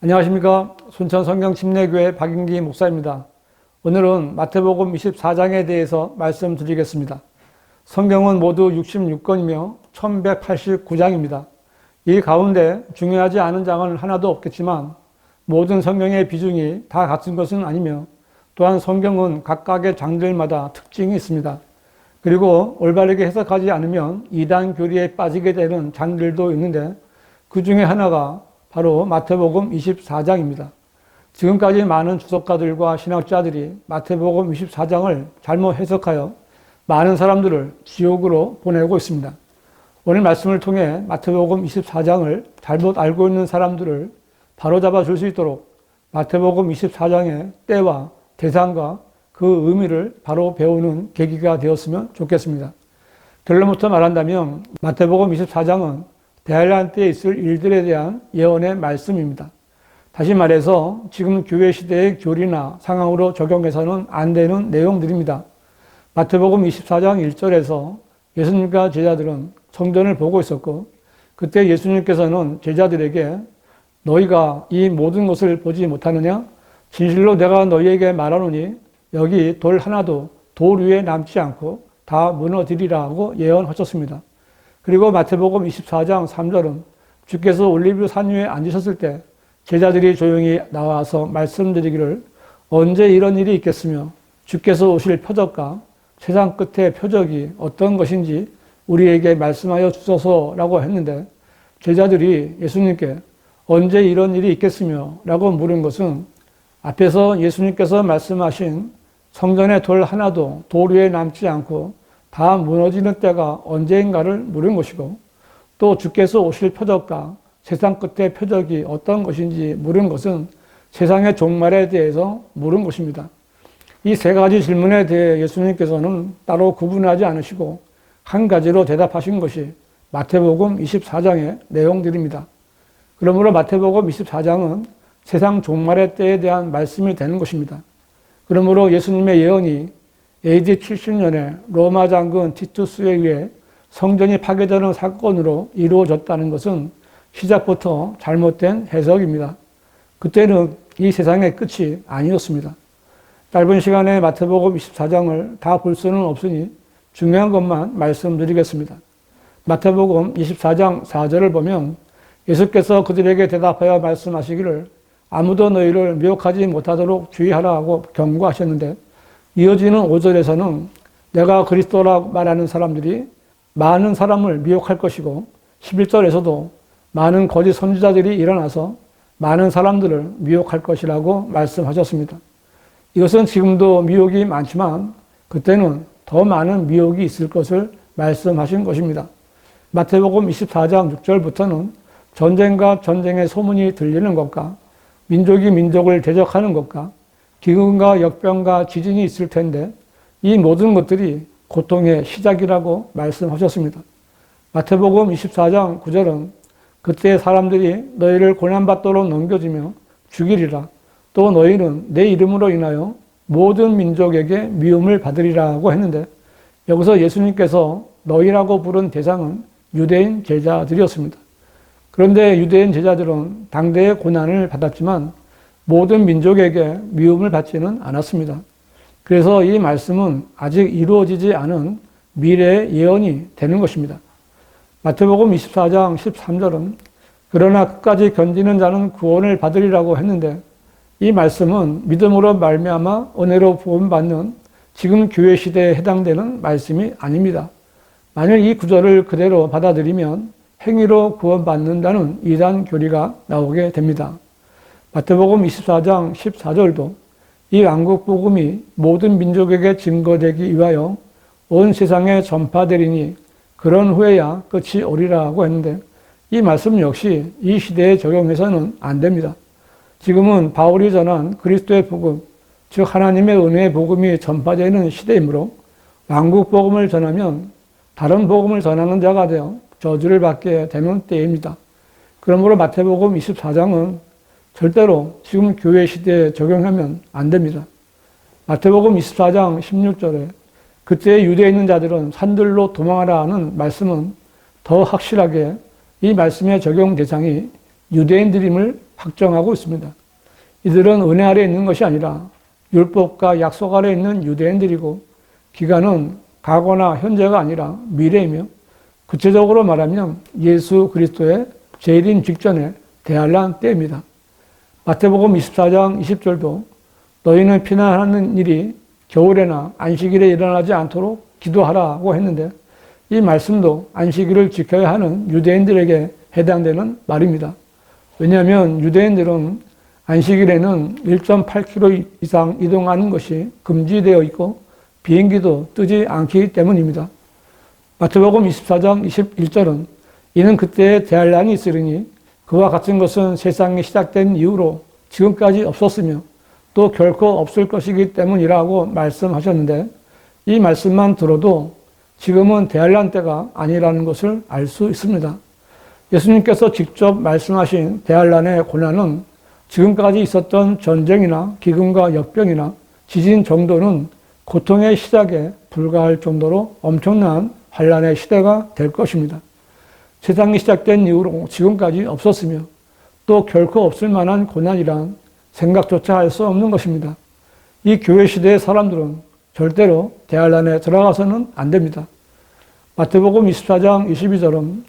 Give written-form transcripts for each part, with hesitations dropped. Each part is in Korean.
안녕하십니까. 순천 성경침례교회 박인기 목사입니다. 오늘은 마태복음 24장에 대해서 말씀드리겠습니다. 성경은 모두 66권이며 1189장입니다. 이 가운데 중요하지 않은 장은 하나도 없겠지만 모든 성경의 비중이 다 같은 것은 아니며 또한 성경은 각각의 장들마다 특징이 있습니다. 그리고 올바르게 해석하지 않으면 이단 교리에 빠지게 되는 장들도 있는데 그 중에 하나가 바로 마태복음 24장입니다. 지금까지 많은 주석가들과 신학자들이 마태복음 24장을 잘못 해석하여 많은 사람들을 지옥으로 보내고 있습니다. 오늘 말씀을 통해 마태복음 24장을 잘못 알고 있는 사람들을 바로잡아 줄 수 있도록 마태복음 24장의 때와 대상과 그 의미를 바로 배우는 계기가 되었으면 좋겠습니다. 결론부터 말한다면 마태복음 24장은 대환란 때에 있을 일들에 대한 예언의 말씀입니다. 다시 말해서 지금 교회 시대의 교리나 상황으로 적용해서는 안 되는 내용들입니다. 마태복음 24장 1절에서 예수님과 제자들은 성전을 보고 있었고 그때 예수님께서는 제자들에게 너희가 이 모든 것을 보지 못하느냐? 진실로 내가 너희에게 말하노니 여기 돌 하나도 돌 위에 남지 않고 다 무너지리라고 예언하셨습니다. 그리고 마태복음 24장 3절은 주께서 올리브 산 위에 앉으셨을 때 제자들이 조용히 나와서 말씀드리기를 언제 이런 일이 있겠으며 주께서 오실 표적과 세상 끝의 표적이 어떤 것인지 우리에게 말씀하여 주소서라고 했는데 제자들이 예수님께 언제 이런 일이 있겠으며 라고 물은 것은 앞에서 예수님께서 말씀하신 성전의 돌 하나도 돌 위에 남지 않고 다 무너지는 때가 언제인가를 물은 것이고 또 주께서 오실 표적과 세상 끝의 표적이 어떤 것인지 물은 것은 세상의 종말에 대해서 물은 것입니다. 이 세 가지 질문에 대해 예수님께서는 따로 구분하지 않으시고 한 가지로 대답하신 것이 마태복음 24장의 내용들입니다. 그러므로 마태복음 24장은 세상 종말의 때에 대한 말씀이 되는 것입니다. 그러므로 예수님의 예언이 AD 70년에 로마 장군 티투스에 의해 성전이 파괴되는 사건으로 이루어졌다는 것은 시작부터 잘못된 해석입니다. 그때는 이 세상의 끝이 아니었습니다. 짧은 시간에 마태복음 24장을 다 볼 수는 없으니 중요한 것만 말씀드리겠습니다. 마태복음 24장 4절을 보면 예수께서 그들에게 대답하여 말씀하시기를 아무도 너희를 미혹하지 못하도록 주의하라고 경고하셨는데 이어지는 5절에서는 내가 그리스도라고 말하는 사람들이 많은 사람을 미혹할 것이고 11절에서도 많은 거짓 선지자들이 일어나서 많은 사람들을 미혹할 것이라고 말씀하셨습니다. 이것은 지금도 미혹이 많지만 그때는 더 많은 미혹이 있을 것을 말씀하신 것입니다. 마태복음 24장 6절부터는 전쟁과 전쟁의 소문이 들리는 것과 민족이 민족을 대적하는 것과 기근과 역병과 지진이 있을 텐데 이 모든 것들이 고통의 시작이라고 말씀하셨습니다. 마태복음 24장 9절은 그때 사람들이 너희를 고난받도록 넘겨주며 죽이리라. 또 너희는 내 이름으로 인하여 모든 민족에게 미움을 받으리라고 했는데 여기서 예수님께서 너희라고 부른 대상은 유대인 제자들이었습니다. 그런데 유대인 제자들은 당대의 고난을 받았지만 모든 민족에게 미움을 받지는 않았습니다. 그래서 이 말씀은 아직 이루어지지 않은 미래의 예언이 되는 것입니다. 마태복음 24장 13절은 그러나 끝까지 견디는 자는 구원을 받으리라고 했는데 이 말씀은 믿음으로 말미암아 은혜로 구원받는 지금 교회 시대에 해당되는 말씀이 아닙니다. 만약 이 구절을 그대로 받아들이면 행위로 구원받는다는 이단 교리가 나오게 됩니다. 마태복음 24장 14절도 이 왕국 복음이 모든 민족에게 증거되기 위하여 온 세상에 전파되리니 그런 후에야 끝이 오리라고 했는데 이 말씀 역시 이 시대에 적용해서는 안 됩니다. 지금은 바울이 전한 그리스도의 복음, 즉 하나님의 은혜의 복음이 전파되는 시대이므로 왕국 복음을 전하면 다른 복음을 전하는 자가 되어 저주를 받게 되는 때입니다. 그러므로 마태복음 24장은 절대로 지금 교회 시대에 적용하면 안 됩니다. 마태복음 24장 16절에 그때 유대에 있는 자들은 산들로 도망하라 하는 말씀은 더 확실하게 이 말씀의 적용 대상이 유대인들임을 확정하고 있습니다. 이들은 은혜 아래 있는 것이 아니라 율법과 약속 아래 있는 유대인들이고 기간은 과거나 현재가 아니라 미래이며 구체적으로 말하면 예수 그리스도의 재림 직전의 대환란 때입니다. 마태복음 24장 20절도 너희는 피난하는 일이 겨울에나 안식일에 일어나지 않도록 기도하라고 했는데 이 말씀도 안식일을 지켜야 하는 유대인들에게 해당되는 말입니다. 왜냐하면 유대인들은 안식일에는 1.8km 이상 이동하는 것이 금지되어 있고 비행기도 뜨지 않기 때문입니다. 마태복음 24장 21절은 이는 그때에 대환란이 있으리니 그와 같은 것은 세상이 시작된 이후로 지금까지 없었으며 또 결코 없을 것이기 때문이라고 말씀하셨는데 이 말씀만 들어도 지금은 대환란 때가 아니라는 것을 알 수 있습니다. 예수님께서 직접 말씀하신 대환란의 고난은 지금까지 있었던 전쟁이나 기근과 역병이나 지진 정도는 고통의 시작에 불과할 정도로 엄청난 환란의 시대가 될 것입니다. 세상이 시작된 이후로 지금까지 없었으며 또 결코 없을 만한 고난이란 생각조차 할 수 없는 것입니다. 이 교회 시대의 사람들은 절대로 대환란에 들어가서는 안 됩니다. 마태복음 24장 22절은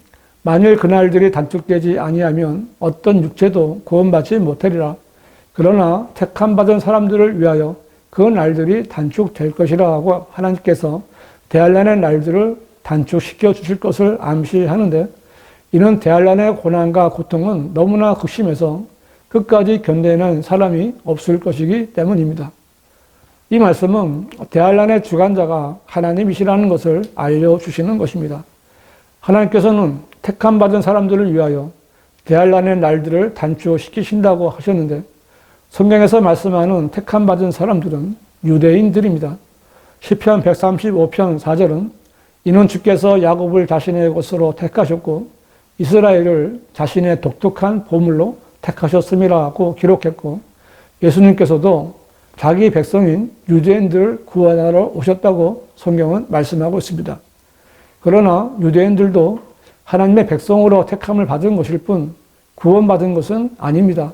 만일 그날들이 단축되지 아니하면 어떤 육체도 구원받지 못하리라. 그러나 택함 받은 사람들을 위하여 그 날들이 단축될 것이라 하고 하나님께서 대환란의 날들을 단축시켜 주실 것을 암시하는데 이는 대환란의 고난과 고통은 너무나 극심해서 끝까지 견뎌내는 사람이 없을 것이기 때문입니다. 이 말씀은 대환란의 주관자가 하나님이시라는 것을 알려주시는 것입니다. 하나님께서는 택함 받은 사람들을 위하여 대환란의 날들을 단축시키신다고 하셨는데 성경에서 말씀하는 택함 받은 사람들은 유대인들입니다. 시편 135편 4절은 이는 주께서 야곱을 자신의 것으로 택하셨고 이스라엘을 자신의 독특한 보물로 택하셨음이라고 기록했고 예수님께서도 자기 백성인 유대인들을 구원하러 오셨다고 성경은 말씀하고 있습니다. 그러나 유대인들도 하나님의 백성으로 택함을 받은 것일 뿐 구원받은 것은 아닙니다.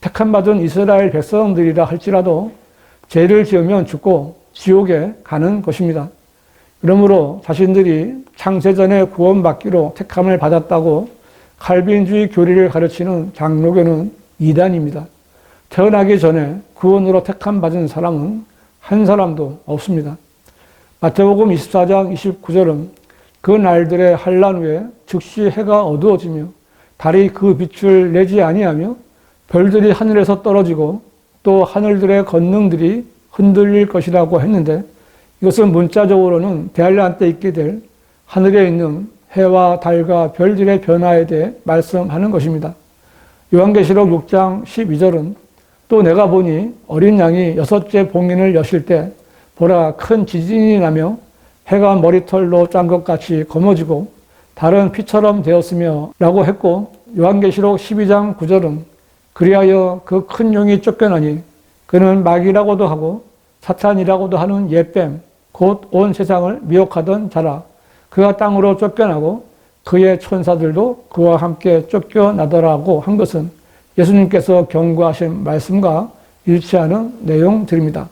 택함받은 이스라엘 백성들이라 할지라도 죄를 지으면 죽고 지옥에 가는 것입니다. 그러므로 자신들이 창세전에 구원받기로 택함을 받았다고 칼빈주의 교리를 가르치는 장로교는 이단입니다. 태어나기 전에 구원으로 택함 받은 사람은 한 사람도 없습니다. 마태복음 24장 29절은 그 날들의 환란 후에 즉시 해가 어두워지며 달이 그 빛을 내지 아니하며 별들이 하늘에서 떨어지고 또 하늘들의 권능들이 흔들릴 것이라고 했는데 이것은 문자적으로는 대환란 때 있게 될 하늘에 있는 해와 달과 별들의 변화에 대해 말씀하는 것입니다. 요한계시록 6장 12절은 또 내가 보니 어린 양이 6째 봉인을 여실 때 보라 큰 지진이 나며 해가 머리털로 짠 것 같이 검어지고 달은 피처럼 되었으며 라고 했고 요한계시록 12장 9절은 그리하여 그 큰 용이 쫓겨나니 그는 마귀라고도 하고 사탄이라고도 하는 옛뱀 곧 온 세상을 미혹하던 자라. 그가 땅으로 쫓겨나고 그의 천사들도 그와 함께 쫓겨나더라고 한 것은 예수님께서 경고하신 말씀과 일치하는 내용들입니다.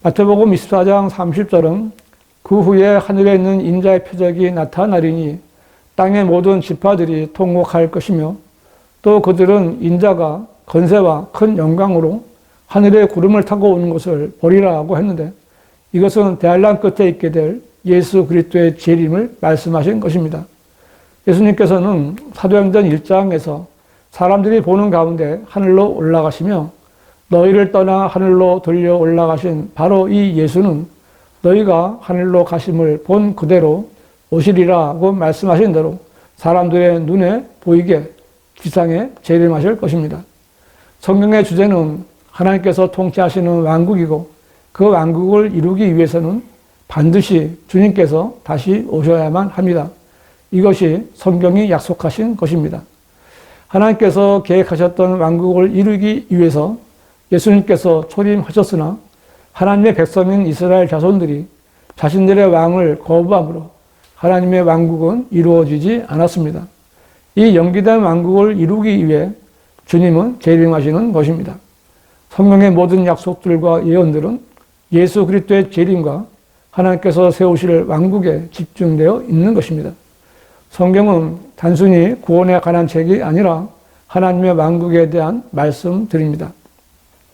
마태복음 24장 30절은 그 후에 하늘에 있는 인자의 표적이 나타나리니 땅의 모든 지파들이 통곡할 것이며 또 그들은 인자가 건세와 큰 영광으로 하늘의 구름을 타고 오는 것을 보리라고 했는데 이것은 대환란 끝에 있게 될 예수 그리스도의 재림을 말씀하신 것입니다. 예수님께서는 사도행전 1장에서 사람들이 보는 가운데 하늘로 올라가시며 너희를 떠나 하늘로 들려 올라가신 바로 이 예수는 너희가 하늘로 가심을 본 그대로 오시리라고 말씀하신 대로 사람들의 눈에 보이게 지상에 재림하실 것입니다. 성경의 주제는 하나님께서 통치하시는 왕국이고 그 왕국을 이루기 위해서는 반드시 주님께서 다시 오셔야만 합니다. 이것이 성경이 약속하신 것입니다. 하나님께서 계획하셨던 왕국을 이루기 위해서 예수님께서 초림하셨으나 하나님의 백성인 이스라엘 자손들이 자신들의 왕을 거부함으로 하나님의 왕국은 이루어지지 않았습니다. 이 연기된 왕국을 이루기 위해 주님은 재림하시는 것입니다. 성경의 모든 약속들과 예언들은 예수 그리스도의 재림과 하나님께서 세우실 왕국에 집중되어 있는 것입니다. 성경은 단순히 구원에 관한 책이 아니라 하나님의 왕국에 대한 말씀들입니다.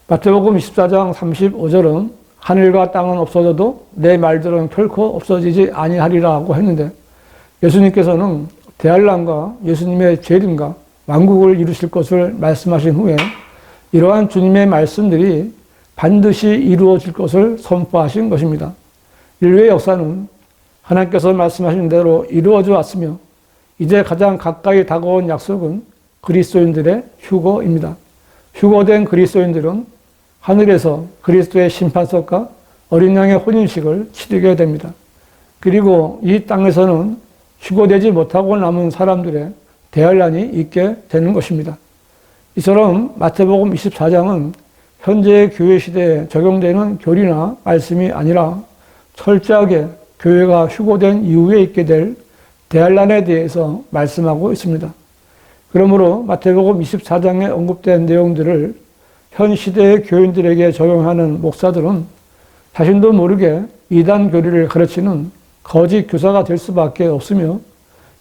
마태복음 24장 35절은 하늘과 땅은 없어져도 내 말들은 결코 없어지지 아니하리라고 했는데, 예수님께서는 대환란과 예수님의 재림과 왕국을 이루실 것을 말씀하신 후에 이러한 주님의 말씀들이 반드시 이루어질 것을 선포하신 것입니다. 인류의 역사는 하나님께서 말씀하신 대로 이루어져 왔으며, 이제 가장 가까이 다가온 약속은 그리스도인들의 휴거입니다. 휴거된 그리스도인들은 하늘에서 그리스도의 심판석과 어린 양의 혼인식을 치르게 됩니다. 그리고 이 땅에서는 휴거되지 못하고 남은 사람들의 대환란이 있게 되는 것입니다. 이처럼 마태복음 24장은 현재의 교회 시대에 적용되는 교리나 말씀이 아니라 철저하게 교회가 휴거된 이후에 있게 될 대환란에 대해서 말씀하고 있습니다. 그러므로 마태복음 24장에 언급된 내용들을 현 시대의 교인들에게 적용하는 목사들은 자신도 모르게 이단 교리를 가르치는 거짓 교사가 될 수밖에 없으며,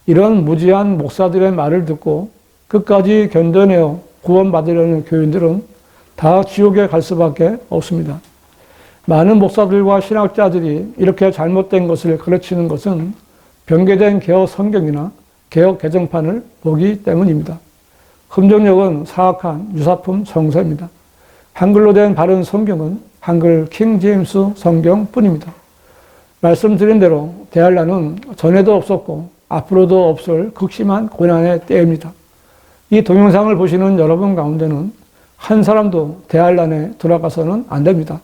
이런 무지한 목사들의 말을 듣고 끝까지 견뎌내어 구원받으려는 교인들은 다 지옥에 갈 수밖에 없습니다. 많은 목사들과 신학자들이 이렇게 잘못된 것을 가르치는 것은 변개된 개혁 성경이나 개혁 개정판을 보기 때문입니다. 흠정력은 사악한 유사품 정서입니다. 한글로 된 바른 성경은 한글 킹 제임스 성경뿐입니다. 말씀드린 대로 대환란은 전에도 없었고 앞으로도 없을 극심한 고난의 때입니다. 이 동영상을 보시는 여러분 가운데는 한 사람도 대환란에 들어가서는 안 됩니다.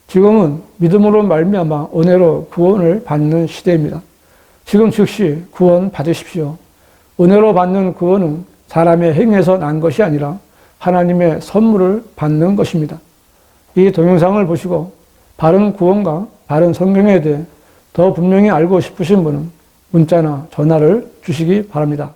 지금은 믿음으로 말미암아 은혜로 구원을 받는 시대입니다. 지금 즉시 구원 받으십시오. 은혜로 받는 구원은 사람의 행위에서 난 것이 아니라 하나님의 선물을 받는 것입니다. 이 동영상을 보시고 바른 구원과 바른 성경에 대해 더 분명히 알고 싶으신 분은 문자나 전화를 주시기 바랍니다.